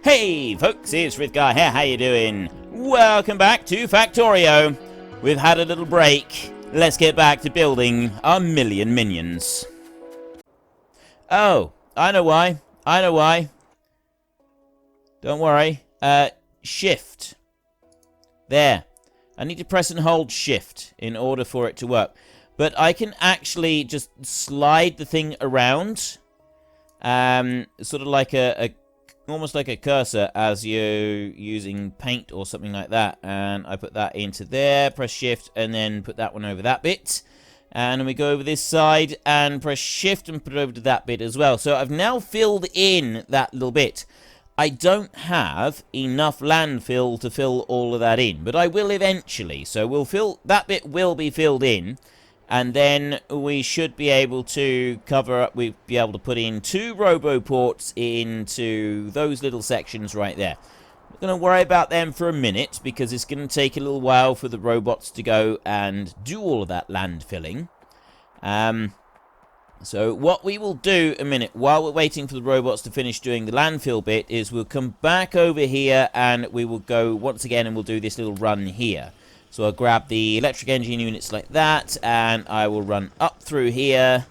Hey folks, it's Frithgar here, how you doing? Welcome back to Factorio. We've had a little break. Let's get back to building our million minions. Oh, I know why. Don't worry. Shift. There. I need to press and hold shift in order for it to work. But I can actually just slide the thing around. Sort of like almost like a cursor as you're using paint or something like that. And I put that into there, press shift, and then put that one over that bit. And then we go over this side and press shift and put it over to that bit as well. So I've now filled in that little bit. I don't have enough landfill to fill all of that in, but I will eventually. So that bit will be filled in. And then we should be able to cover up, we'll be able to put in 2 roboports into those little sections right there. I'm not going to worry about them for a minute, because it's going to take a little while for the robots to go and do all of that land filling. So what we will do a minute, while we're waiting for the robots to finish doing the landfill bit, is we'll come back over here and we will go once again and we'll do this little run here. So I'll grab the electric engine units like that, and I will run up through here,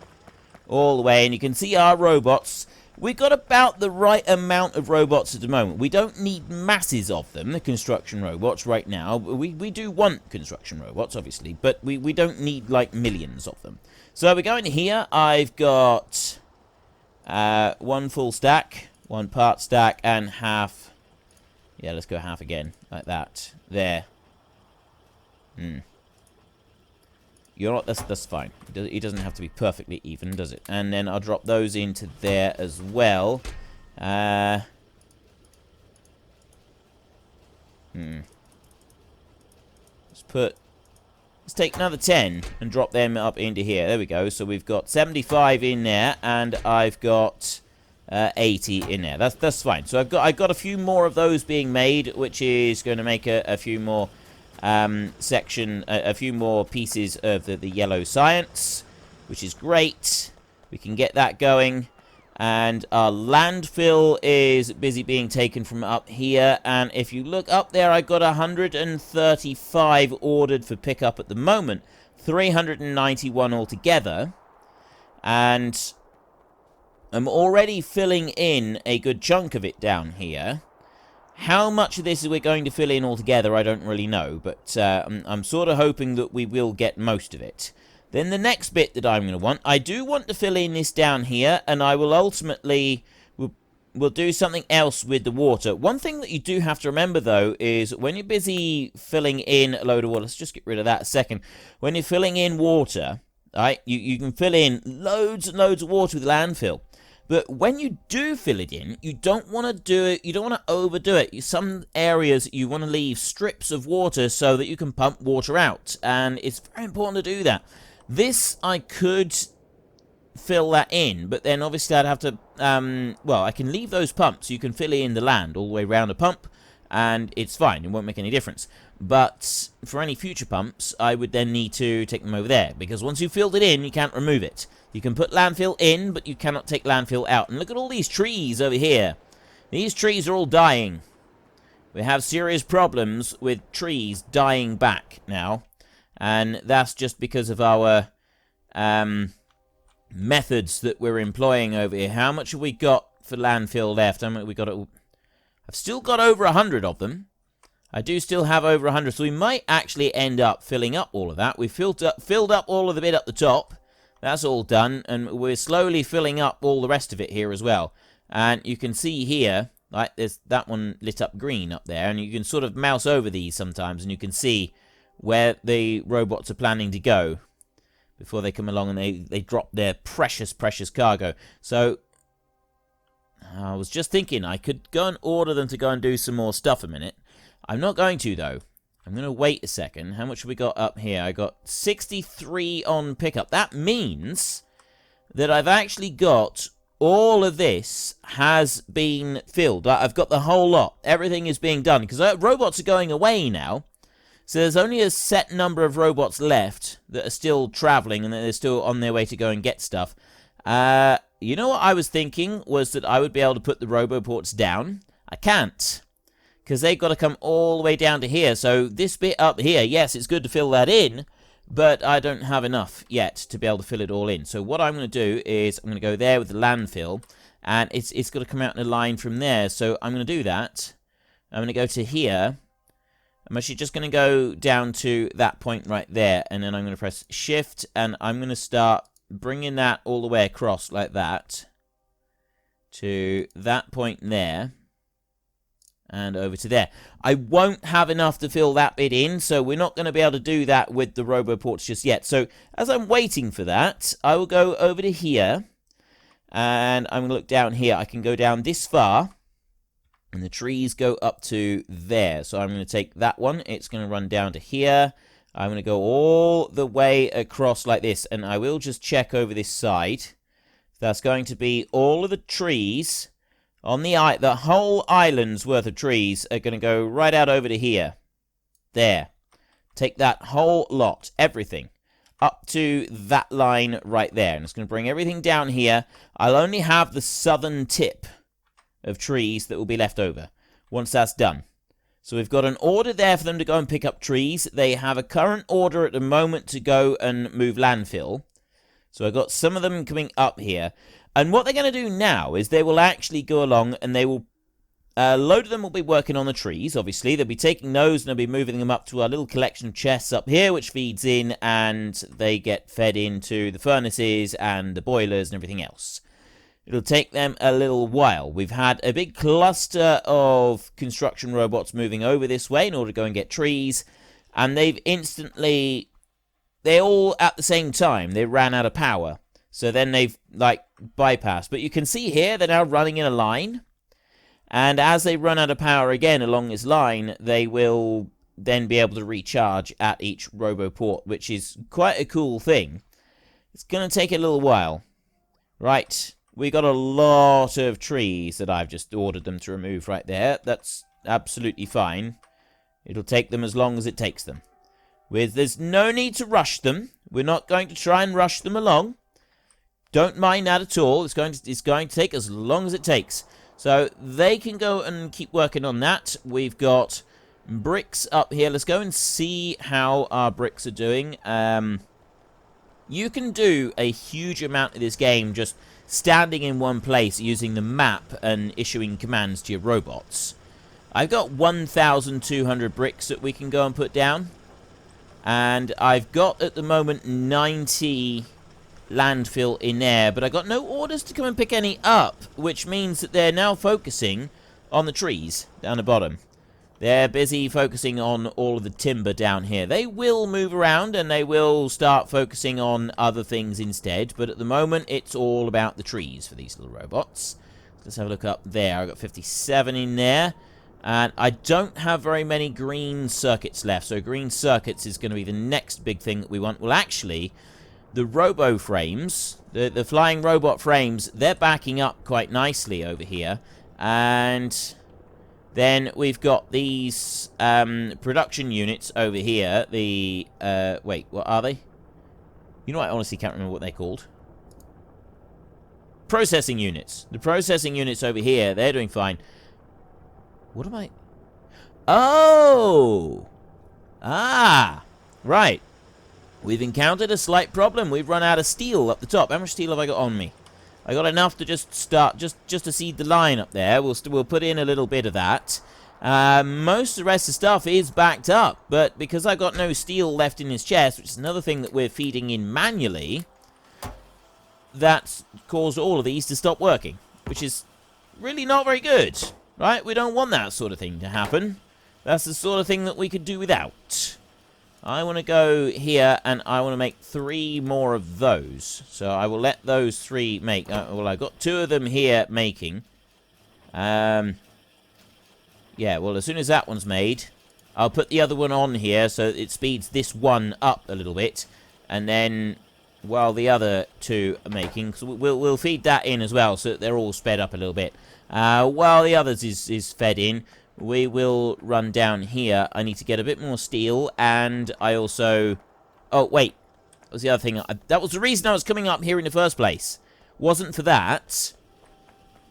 all the way, and you can see our robots. We've got about the right amount of robots at the moment. We don't need masses of them, the construction robots, right now. We do want construction robots, obviously, but we don't need, like, millions of them. So we go in here. I've got 1 full stack, 1 part stack, and half. Yeah, let's go half again, like that. There. You know what, that's fine. It doesn't have to be perfectly even, does it? And then I'll drop those into there as well. Let's take another 10 and drop them up into here. There we go. So we've got 75 in there, and I've got 80 in there. That's fine. So I've got a few more of those being made, which is going to make a few more a few more pieces of the yellow science, which is great. We can get that going, and our landfill is busy being taken from up here. And if you look up there, I got 135 ordered for pickup at the moment, 391 altogether, and I'm already filling in a good chunk of it down here. How much of this we're going to fill in altogether, I don't really know, but I'm sort of hoping that we will get most of it. Then the next bit that I'm going to want, I do want to fill in this down here, and I will ultimately, we'll do something else with the water. One thing that you do have to remember, though, is when you're busy filling in a load of water, let's just get rid of that a second. When you're filling in water, right, you can fill in loads and loads of water with landfill. But when you do fill it in, you don't want to do it, you don't want to overdo it. Some areas you want to leave strips of water so that you can pump water out. And it's very important to do that. This, I could fill that in, but then obviously I'd have to, well, I can leave those pumps. You can fill in the land all the way around a pump, and it's fine. It won't make any difference. But for any future pumps, I would then need to take them over there, because once you've filled it in, you can't remove it. You can put landfill in, but you cannot take landfill out. And look at all these trees over here. These trees are all dying. We have serious problems with trees dying back now. And that's just because of our methods that we're employing over here. How much have we got for landfill left? How much we got? I've still got over 100 of them. I do still have over 100, so we might actually end up filling up all of that. We filled up all of the bit up the top. That's all done, and we're slowly filling up all the rest of it here as well. And you can see here, like, there's that one lit up green up there, and you can sort of mouse over these sometimes, and you can see where the robots are planning to go before they come along and they drop their precious, precious cargo. So I was just thinking I could go and order them to go and do some more stuff a minute. I'm not going to, though. I'm going to wait a second. How much have we got up here? I got 63 on pickup. That means that I've actually got all of this has been filled. I've got the whole lot. Everything is being done, because robots are going away now. So there's only a set number of robots left that are still traveling and that they're still on their way to go and get stuff. You know what I was thinking was that I would be able to put the roboports down. I can't, because they've got to come all the way down to here. So this bit up here, yes, it's good to fill that in, but I don't have enough yet to be able to fill it all in. So what I'm going to do is I'm going to go there with the landfill, and it's got to come out in a line from there. So I'm going to do that. I'm going to go to here. I'm actually just going to go down to that point right there, and then I'm going to press Shift, and I'm going to start bringing that all the way across like that to that point there. And over to there. I won't have enough to fill that bit in, so we're not going to be able to do that with the RoboPorts just yet. So as I'm waiting for that, I will go over to here, and I'm going to look down here. I can go down this far, and the trees go up to there. So I'm going to take that one. It's going to run down to here. I'm going to go all the way across like this, and I will just check over this side. That's going to be all of the trees on the whole island's worth of trees are going to go right out over to here. There. Take that whole lot, everything, up to that line right there. And it's going to bring everything down here. I'll only have the southern tip of trees that will be left over once that's done. So we've got an order there for them to go and pick up trees. They have a current order at the moment to go and move landfill. So I've got some of them coming up here. And what they're going to do now is they will actually go along and they will, a load of them will be working on the trees, obviously. They'll be taking those and they'll be moving them up to our little collection of chests up here, which feeds in, and they get fed into the furnaces and the boilers and everything else. It'll take them a little while. We've had a big cluster of construction robots moving over this way in order to go and get trees, and they've instantly, they all at the same time, they ran out of power. So then they've, like, bypassed. But you can see here they're now running in a line. And as they run out of power again along this line, they will then be able to recharge at each RoboPort, which is quite a cool thing. It's going to take a little while. Right, we got a lot of trees that I've just ordered them to remove right there. That's absolutely fine. It'll take them as long as it takes them. There's no need to rush them. We're not going to try and rush them along. Don't mind that at all. It's going to take as long as it takes. So they can go and keep working on that. We've got bricks up here. Let's go and see how our bricks are doing. You can do a huge amount of this game just standing in one place using the map and issuing commands to your robots. I've got 1,200 bricks that we can go and put down. And I've got at the moment 90 landfill in there, but I got no orders to come and pick any up, which means that they're now focusing on the trees down the bottom. They're busy focusing on all of the timber down here. They will move around and they will start focusing on other things instead, but at the moment it's all about the trees for these little robots. Let's have a look up there. I've got 57 in there, and I don't have very many green circuits left, so green circuits is going to be the next big thing that we want. Well, actually, the robo frames, the flying robot frames, they're backing up quite nicely over here. And then we've got these production units over here. The, wait, what are they? You know, I honestly can't remember what they're called. Processing units. The processing units over here, they're doing fine. What am I? Oh! Ah! Right. We've encountered a slight problem. We've run out of steel up the top. How much steel have I got on me? I got enough to just start, just to seed the line up there. We'll put in a little bit of that. Most of the rest of the stuff is backed up, but because I've got no steel left in his chest, which is another thing that we're feeding in manually, that's caused all of these to stop working, which is really not very good, right? We don't want that sort of thing to happen. That's the sort of thing that we could do without. I want to go here, and I want to make 3 more of those. So I will let those 3 make... well, I've got 2 of them here making. Yeah, well, as soon as that one's made, I'll put the other one on here so it speeds this one up a little bit. And then, while the other 2 are making... So we'll feed that in as well, so that they're all sped up a little bit. While the others is fed in... we will run down here. I need to get a bit more steel, and I also... oh, wait. That was the other thing. That was the reason I was coming up here in the first place. Wasn't for that.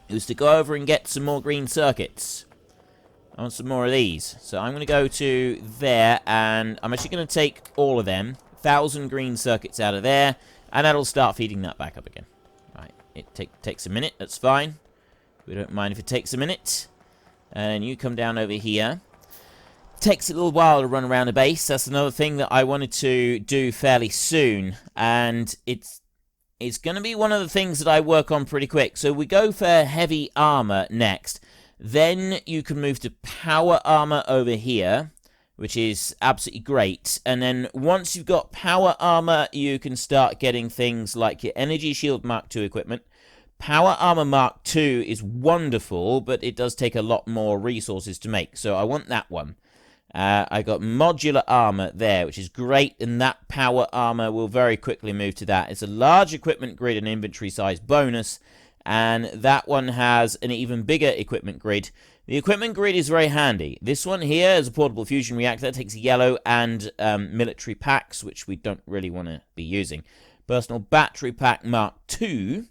It was to go over and get some more green circuits. I want some more of these. So I'm going to go to there, and I'm actually going to take all of them. 1,000 green circuits out of there, and that'll start feeding that back up again. Right, it takes a minute. That's fine. We don't mind if it takes a minute. And you come down over here. Takes a little while to run around the base. That's another thing that I wanted to do fairly soon, and it's going to be one of the things that I work on pretty quick. So we go for heavy armor next. Then you can move to power armor over here, which is absolutely great. And then once you've got power armor, you can start getting things like your energy shield Mark II equipment. Power armor Mark II is wonderful, but it does take a lot more resources to make. So I want that one. I got modular armor there, which is great, and that power armor will very quickly move to that. It's a large equipment grid and inventory size bonus, and that one has an even bigger equipment grid. The equipment grid is very handy. This one here is a portable fusion reactor. That takes yellow and military packs, which we don't really want to be using. Personal battery pack Mark II.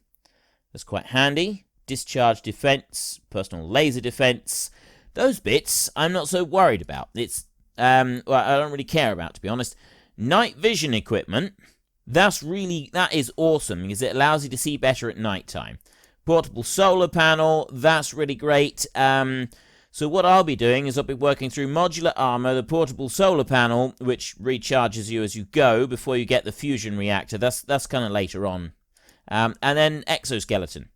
That's quite handy. Discharge defense, personal laser defense. Those bits I'm not so worried about. It's well, I don't really care about, to be honest. Night vision equipment, that is awesome because it allows you to see better at night time. Portable solar panel, that's really great. So what I'll be doing is I'll be working through modular armor, the portable solar panel, which recharges you as you go before you get the fusion reactor. That's kind of later on. And then exoskeleton.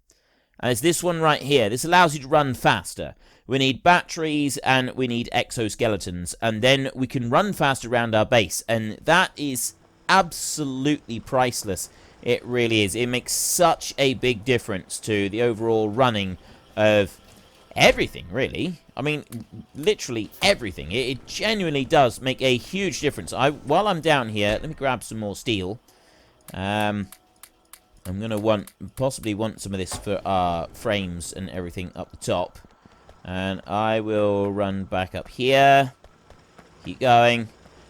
And it's this one right here. This allows you to run faster. We need batteries and we need exoskeletons. And then we can run fast around our base. And that is absolutely priceless. It really is. It makes such a big difference to the overall running of everything, really. I mean, literally everything. It genuinely does make a huge difference. While I'm down here, let me grab some more steel. I'm going to possibly want some of this for our frames and everything up the top. And I will run back up here. Keep going.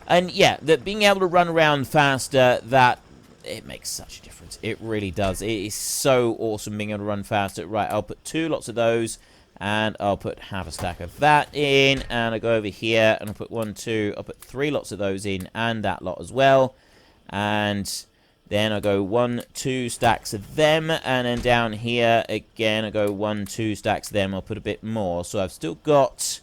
And yeah, being able to run around faster, it makes such a difference. It really does. It is so awesome being able to run faster. Right, I'll put 2 lots of those. And I'll put half a stack of that in. And I'll go over here and I'll put 1, 2. I'll put 3 lots of those in and that lot as well. And then I'll go 1, 2 stacks of them, and then down here again I'll go 1, 2 stacks of them. I'll put a bit more, so I've still got,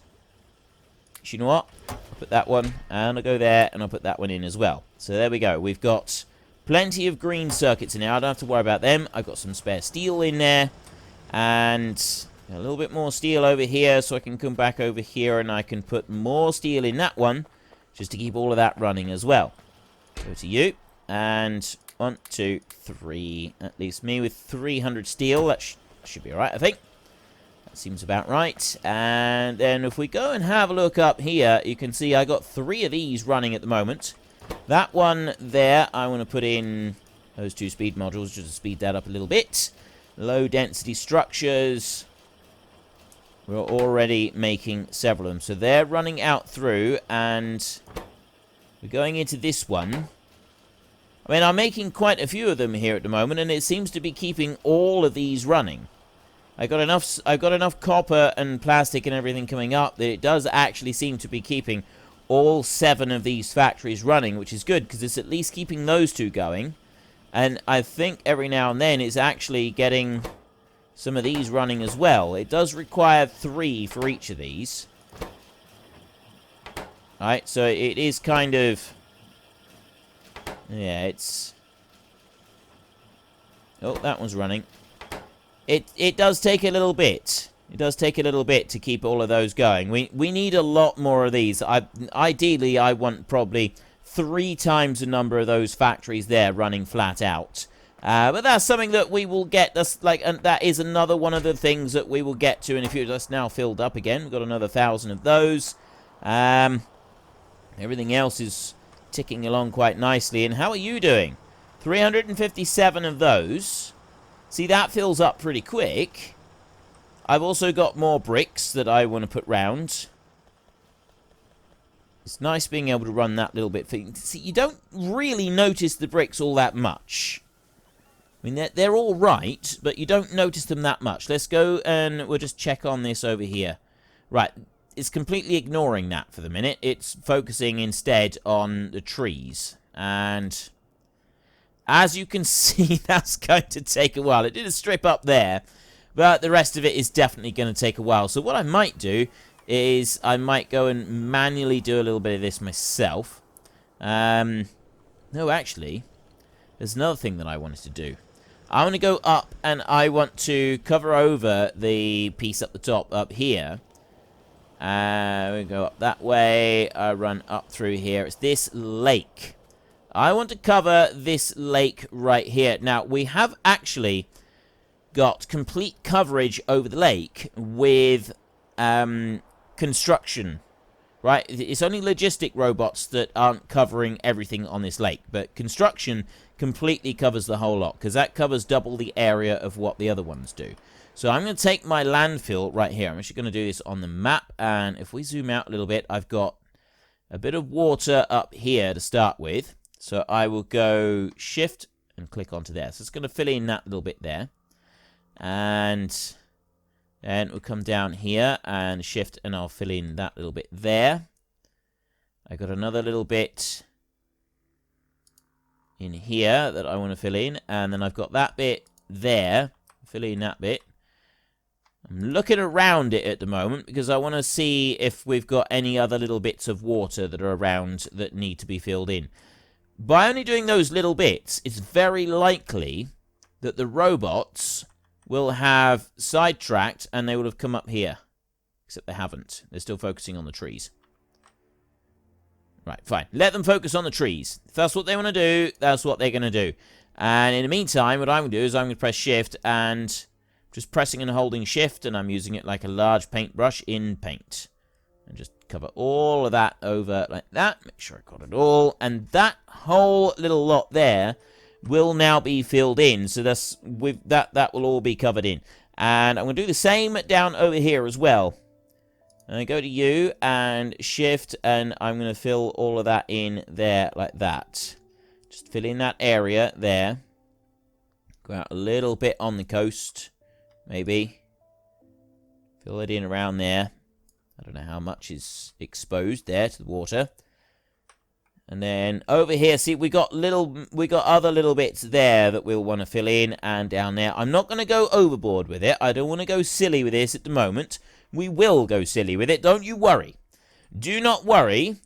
you know what, I'll put that one, and I'll go there, and I'll put that one in as well. So there we go, we've got plenty of green circuits in there. I don't have to worry about them. I've got some spare steel in there, and a little bit more steel over here, so I can come back over here, and I can put more steel in that one, just to keep all of that running as well. Go to you, and 1, 2, 3. That leaves me with 300 steel. That should be alright, I think. That seems about right. And then if we go and have a look up here, you can see I got 3 of these running at the moment. That one there, I want to put in those 2 speed modules just to speed that up a little bit. Low density structures. We're already making several of them. So they're running out through, and we're going into this one. I mean, I'm making quite a few of them here at the moment, and it seems to be keeping all of these running. I've got enough copper and plastic and everything coming up that it does actually seem to be keeping all 7 of these factories running, which is good, because it's at least keeping those 2 going. And I think every now and then it's actually getting some of these running as well. It does require 3 for each of these. Alright, so it is kind of... yeah, it's... oh, that one's running. It does take a little bit. It does take a little bit to keep all of those going. We need a lot more of these. Ideally, I want probably 3 times the number of those factories there running flat out. But that's something that we will get. And that is another one of the things that we will get to in a few. That's now filled up again. We've got another 1,000 of those. Everything else is ticking along quite nicely. And how are you doing? 357 of those. See, that fills up pretty quick. I've also got more bricks that I want to put round. It's nice being able to run that little bit. See, you don't really notice the bricks all that much. I mean, they're all right, but you don't notice them that much. Let's go and we'll just check on this over here. Right. it's completely ignoring that for the minute. It's focusing instead on the trees. And as you can see, that's going to take a while. It did a strip up there, but the rest of it is definitely going to take a while. So what I might do is I might go and manually do a little bit of this myself. No, actually, there's another thing that I wanted to do. I want to go up and I want to cover over the piece up the top up here. We go up that way. I run up through here. It's this lake. I want to cover this lake right here. Now, we have actually got complete coverage over the lake with construction. Right? It's only logistic robots that aren't covering everything on this lake. But construction completely covers the whole lot, because that covers double the area of what the other ones do. So I'm going to take my landfill right here. I'm actually going to do this on the map. And if we zoom out a little bit, I've got a bit of water up here to start with. So I will go shift and click onto there. So it's going to fill in that little bit there. And then we'll come down here and shift, and I'll fill in that little bit there. I got another little bit in here that I want to fill in. And then I've got that bit there. Fill in that bit. I'm looking around it at the moment because I want to see if we've got any other little bits of water that are around that need to be filled in. By only doing those little bits, it's very likely that the robots will have sidetracked and they will have come up here. Except they haven't. They're still focusing on the trees. Right, fine. Let them focus on the trees. If that's what they want to do, that's what they're going to do. And in the meantime, what I'm going to do is I'm going to press shift, and just pressing and holding shift, and I'm using it like a large paintbrush in paint. And just cover all of that over like that. Make sure I got it all. And that whole little lot there will now be filled in. So that's with that will all be covered in. And I'm going to do the same down over here as well. And I go to you and shift, and I'm going to fill all of that in there like that. Just fill in that area there. Go out a little bit on the coast, maybe. Fill it in around there. I don't know how much is exposed there to the water. And then over here, see, we got other little bits there that we'll want to fill in, and down there. I'm not going to go overboard with it. I don't want to go silly with this at the moment. We will go silly with it. Don't you worry. Do not worry.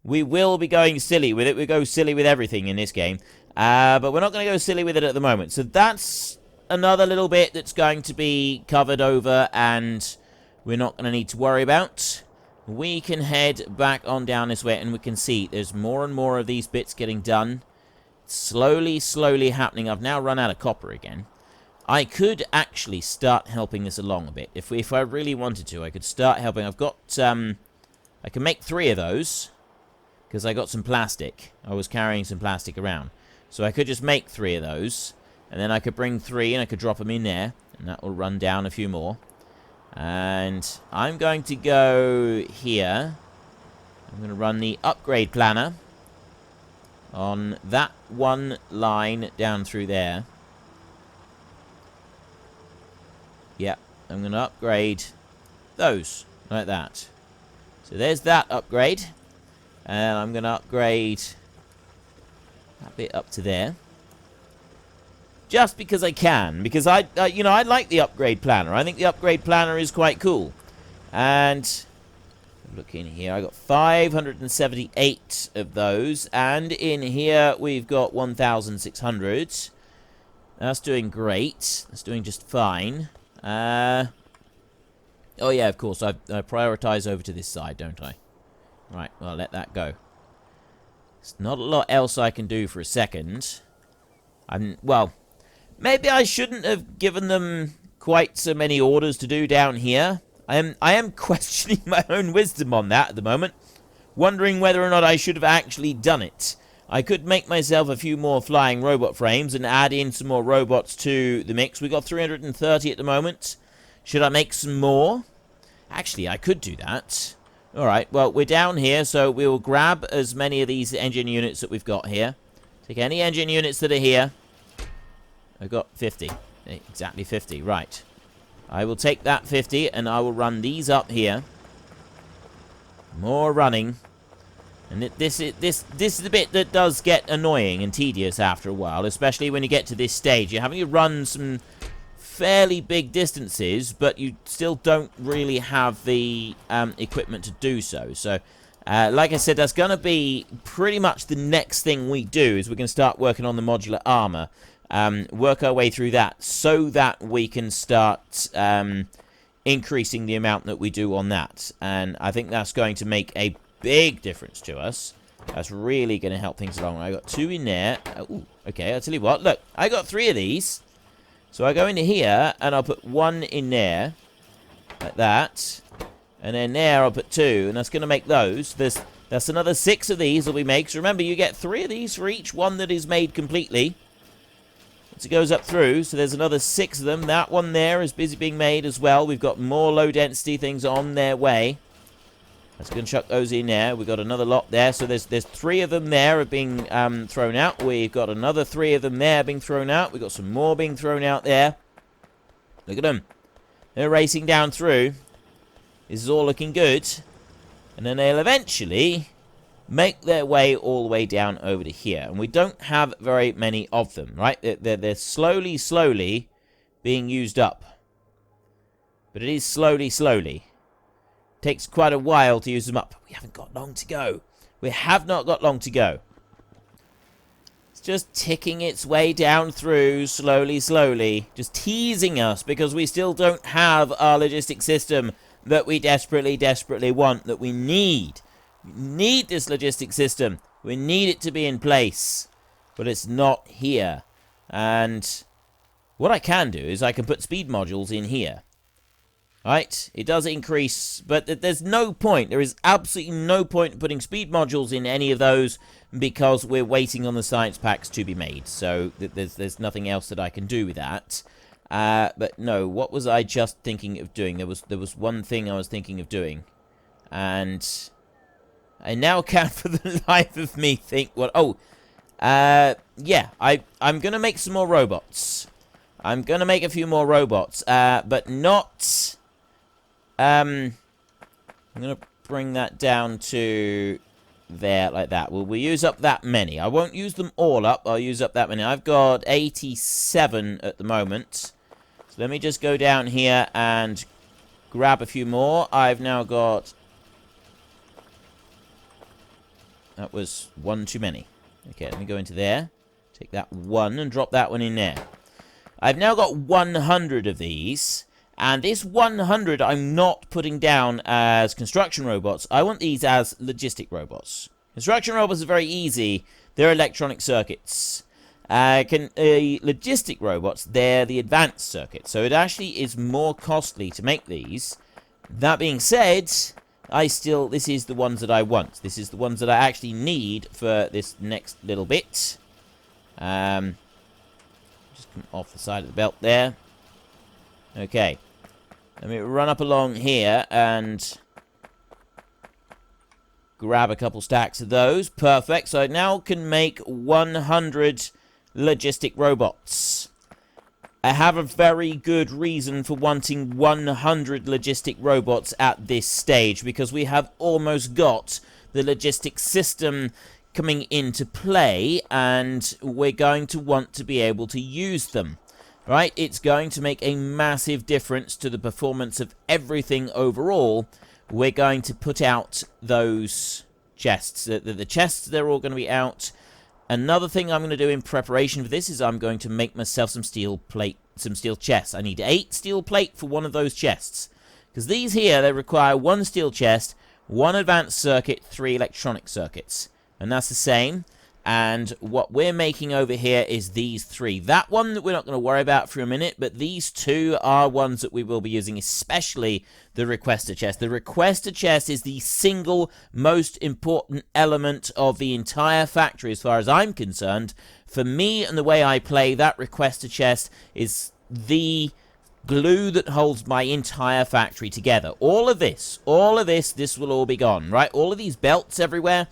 We will be going silly with it. We go silly with everything in this game. But we're not going to go silly with it at the moment. So that's another little bit that's going to be covered over, and we're not going to need to worry about. We can head back on down this way, and we can see there's more and more of these bits getting done. Slowly, slowly happening. I've now run out of copper again. I could actually start helping this along a bit. If I really wanted to, I could start helping. I've got, I can make 3 of those, because I got some plastic. I was carrying some plastic around. So I could just make 3 of those, and then I could bring 3, and I could drop them in there, and that will run down a few more. And I'm going to go here. I'm going to run the upgrade planner on that one line down through there. Yep, I'm going to upgrade those, like that. So there's that upgrade. And I'm going to upgrade that bit up to there. Just because I can. Because I like the upgrade planner. I think the upgrade planner is quite cool. And look in here. I got 578 of those. And in here we've got 1,600. That's doing great. That's doing just fine. Oh yeah, of course. I prioritize over to this side, don't I? Right, well, let that go. There's not a lot else I can do for a second. Well, maybe I shouldn't have given them quite so many orders to do down here. I am questioning my own wisdom on that at the moment. Wondering whether or not I should have actually done it. I could make myself a few more flying robot frames and add in some more robots to the mix. We got 330 at the moment. Should I make some more? Actually, I could do that. Alright, well, we're down here, so we'll grab as many of these engine units that we've got here. Take any engine units that are here. I've got 50. Exactly 50, right. I will take that 50, and I will run these up here. More running. And this is the bit that does get annoying and tedious after a while, especially when you get to this stage. You're having to run some fairly big distances, but you still don't really have the equipment to do so. So, like I said, that's going to be pretty much the next thing we do, is we're going to start working on the modular armor. Work our way through that so that we can start increasing the amount that we do on that. And I think that's going to make a big difference to us. That's really going to help things along. I got 2 in there. Ooh, okay, I'll tell you what. Look, I got 3 of these. So I go into here, and I'll put 1 in there. Like that. And then there, I'll put 2. And that's going to make those. That's another 6 of these that we make. So remember, you get 3 of these for each one that is made completely. Once it goes up through, so there's another 6 of them. That one there is busy being made as well. We've got more low-density things on their way. Let's go and chuck those in there. We've got another lot there. So there's 3 of them there being thrown out. We've got another 3 of them there being thrown out. We've got some more being thrown out there. Look at them. They're racing down through. This is all looking good. And then they'll eventually make their way all the way down over to here. And we don't have very many of them, right? They're slowly being used up. But it is slowly. Takes quite a while to use them up. We haven't got long to go. We have not got long to go. It's just ticking its way down through slowly. Just teasing us because we still don't have our logistic system that we desperately want, that we need. We need this logistic system. We need it to be in place. But it's not here. And what I can do is I can put speed modules in here. Right, it does increase, but there's no point. There is absolutely no point in putting speed modules in any of those because we're waiting on the science packs to be made. So there's nothing else that I can do with that. But no, what was I just thinking of doing? There was one thing I was thinking of doing, and I now can't for the life of me think what. Oh, yeah, I'm gonna make some more robots. I'm gonna make a few more robots, but not. I'm going to bring that down to there, like that. We'll use up that many. I won't use them all up. I'll use up that many. I've got 87 at the moment. So let me just go down here and grab a few more. I've now got... That was 1 too many. Okay, let me go into there. Take that 1 and drop that one in there. I've now got 100 of these. And this 100 I'm not putting down as construction robots. I want these as logistic robots. Construction robots are very easy. They're electronic circuits. Logistic robots, they're the advanced circuits. So it actually is more costly to make these. That being said, this is the ones that I want. This is the ones that I actually need for this next little bit. Just come off the side of the belt there. Okay, let me run up along here and grab a couple stacks of those. Perfect, so I now can make 100 logistic robots. I have a very good reason for wanting 100 logistic robots at this stage, because we have almost got the logistic system coming into play, and we're going to want to be able to use them. Right, it's going to make a massive difference to the performance of everything overall. We're going to put out those chests. The chests, they're all going to be out. Another thing I'm going to do in preparation for this is I'm going to make myself some steel plate, some steel chests. I need 8 steel plate for one of those chests. Because these here, they require 1 steel chest, 1 advanced circuit, 3 electronic circuits. And that's the same. And what we're making over here is these 3. That one that we're not going to worry about for a minute, but these 2 are ones that we will be using, especially the requester chest. The requester chest is the single most important element of the entire factory as far as I'm concerned. For me and the way I play, that requester chest is the glue that holds my entire factory together. All of this will all be gone, right? All of these belts everywhere.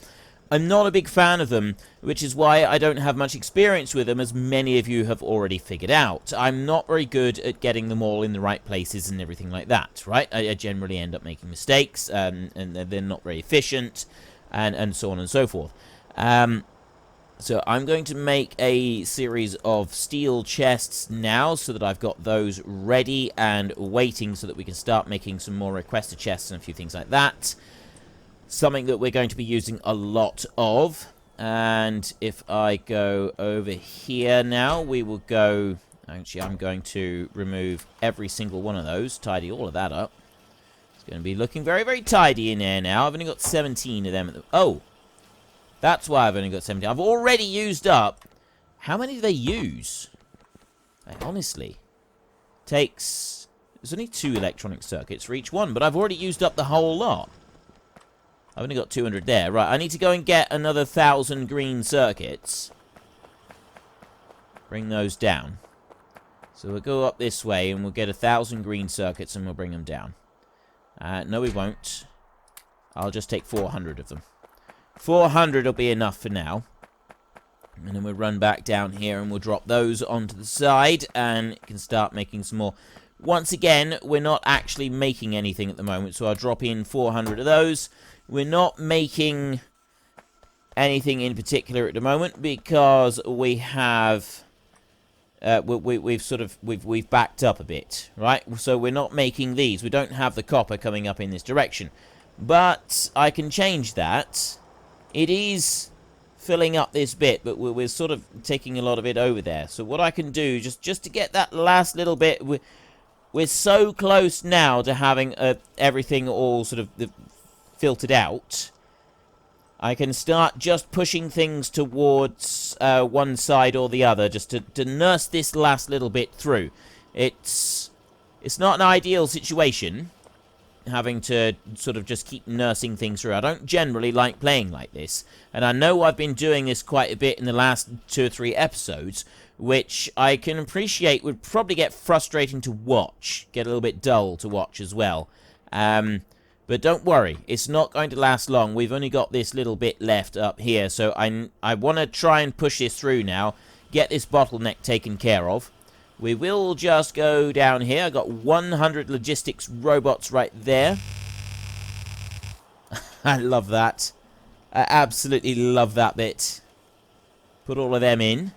I'm not a big fan of them, which is why I don't have much experience with them, as many of you have already figured out. I'm not very good at getting them all in the right places and everything like that, right? I generally end up making mistakes, and they're not very efficient, and so on and so forth. So I'm going to make a series of steel chests now, so that I've got those ready and waiting, so that we can start making some more requester chests and a few things like that. Something that we're going to be using a lot of. And if I go over here now, we will go... Actually, I'm going to remove every single one of those, tidy all of that up. It's going to be looking very, very tidy in there now. I've only got 17 of them at the... Oh! That's why I've only got 17. I've already used up... How many do they use? Honestly. Takes... There's only 2 electronic circuits for each one, but I've already used up the whole lot. I've only got 200 there. Right, I need to go and get another 1,000 green circuits. Bring those down. So we'll go up this way, and we'll get 1,000 green circuits, and we'll bring them down. No, we won't. I'll just take 400 of them. 400 will be enough for now. And then we'll run back down here, and we'll drop those onto the side, and can start making some more. Once again, we're not actually making anything at the moment, so I'll drop in 400 of those. We're not making anything in particular at the moment because we have we've backed up a bit, right? So we're not making these. We don't have the copper coming up in this direction, but I can change that. It is filling up this bit, but we're sort of taking a lot of it over there. So what I can do just to get that last little bit, we're so close now to having everything all sort of filtered out. I can start just pushing things towards one side or the other, just to nurse this last little bit through. It's not an ideal situation, having to sort of just keep nursing things through. I don't generally like playing like this, and I know I've been doing this quite a bit in the last 2 or 3 episodes, which I can appreciate would probably get frustrating to watch, get a little bit dull to watch as well. But don't worry, it's not going to last long. We've only got this little bit left up here, so I want to try and push this through now, get this bottleneck taken care of. We will just go down here. I've got 100 logistics robots right there. I love that. I absolutely love that bit. Put all of them in.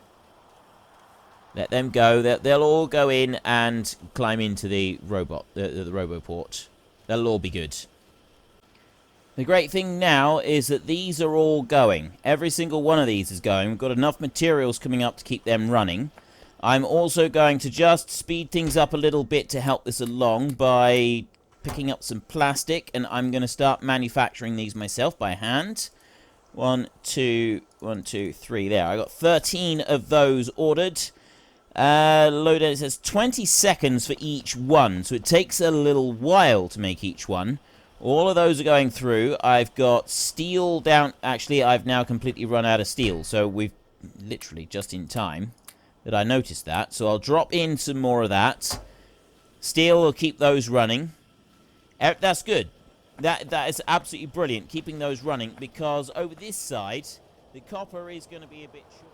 Let them go. They'll all go in and climb into the robot, the roboport. That'll all be good. The great thing now is that these are all going. Every single one of these is going. We've got enough materials coming up to keep them running. I'm also going to just speed things up a little bit to help this along by picking up some plastic, and I'm going to start manufacturing these myself by hand. 1, 2, 1, 2, 3. There, I got 13 of those ordered. Loaded, it says 20 seconds for each one, so it takes a little while to make each one. All of those are going through. I've got steel down. Actually, I've now completely run out of steel, so we've literally just in time that I noticed that. So I'll drop in some more of that. Steel will keep those running. That's good. That is absolutely brilliant, keeping those running, because over this side, the copper is going to be a bit short.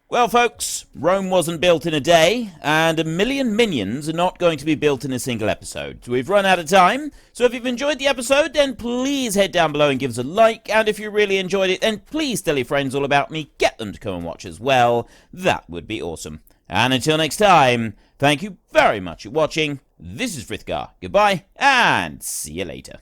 Well, folks, Rome wasn't built in a day, and 1,000,000 minions are not going to be built in a single episode. We've run out of time, so if you've enjoyed the episode, then please head down below and give us a like, and if you really enjoyed it, then please tell your friends all about me, get them to come and watch as well. That would be awesome. And until next time, thank you very much for watching. This is Frithgar. Goodbye, and see you later.